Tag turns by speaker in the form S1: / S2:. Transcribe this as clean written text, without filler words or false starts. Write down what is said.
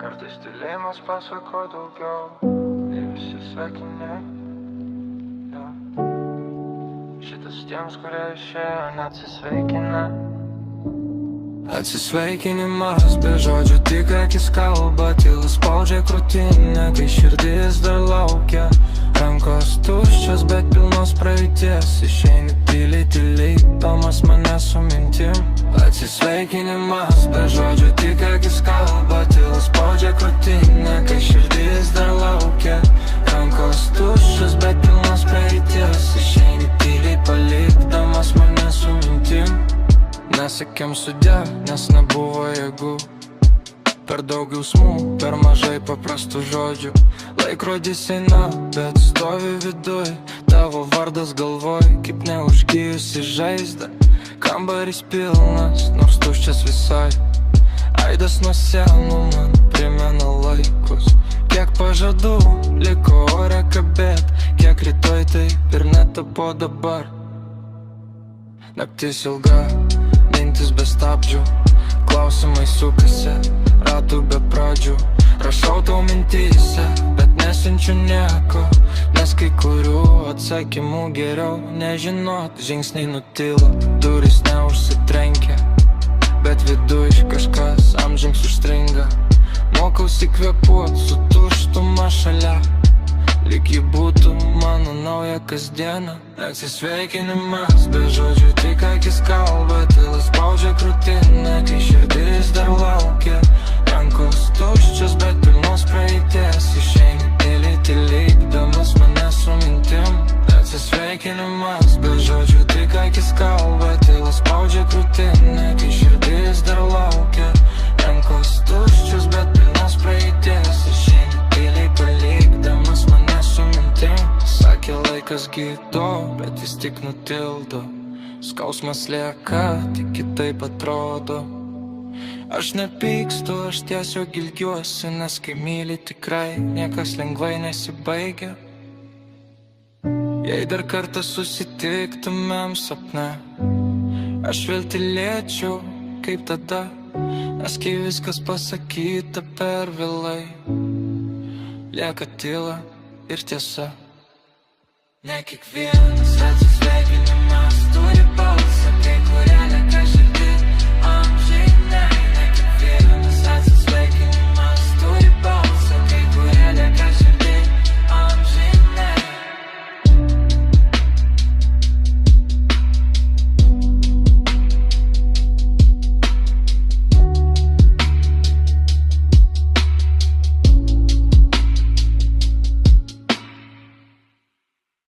S1: Kartais tylėjimas pasako daugiau nei visi sakiniai. Šitas tiems, kurie išėjo neatsisveikina. Atsisveikinimas be žodžių, tik akis kalba, tyla spaudžia krūtinę, kai širdis dar laukia. Rankos tuščios, bet pilnos praeities, išeini tyliai, tyliai mane su mintim. Atsisveikinimas be žodžių, tik akis kalba, tyla spaudžia krūtinę, kai širdis dar laukia. Rankos tuščios, bet pilnos praeities, išeini tyliai, palikdamas mane su mintim. Nesakėm sudė, nes nebuvo jėgų. Per daug jausmų, per mažai paprastų žodžių. Laikrodis eina, bet stovi viduj. Tavo vardas galvoj, kaip neužgijusi žaizda. Kambarys pilnas, nors tuščias visai. Aidas nuo sienų man primena laikus. Kiek pažadų liko ore kabėt, kiek rytoj taip ir netapo dabar. Naktis ilga, mintis be stabdžių, klausimai sukasi, ratų be pradžių. Rašau tau mintyse, bet nesiunčiu nieko, nes kai kurių atsakymų geriau nežinot. Žingsniai nutilo, durys neužsitrenkia, bet viduj kažkas amžiams užstringa. Mokausi kvėpuot su tuštuma šalia, lyg ji būtų mano nauja kasdiena. Atsisveikinimas be žodžių, tik akis kalba, tyla spaudžia krūtinę, kai širdis dar laukia. Rankos tuščios, bet pilnos praeities, išeini tyliai, tyliai mane su mintim. Atsisveikinimas be žodžių, tik akis kalba, tyla spaudžia krūtinę, kai širdis dar laukia. Rankos tuščios, bet pilnos praeities, išeini tyliai, palikdamas mane su mintim. Sakė laikas gydo, bet jis tik nutildo. Skausmas lieka, tik kitaip atrodo. Aš nepykstu, aš tiesiog ilgiuosi, nes kai myli tikrai, niekas lengvai nesibaigia. Jei dar kartą susitiktumėm sapne, aš vėl tylėčiau, kaip tada, nes kai viskas pasakyta per vėlai, lieka tyla ir tiesa. Ne kiekvienas atsisveikinimas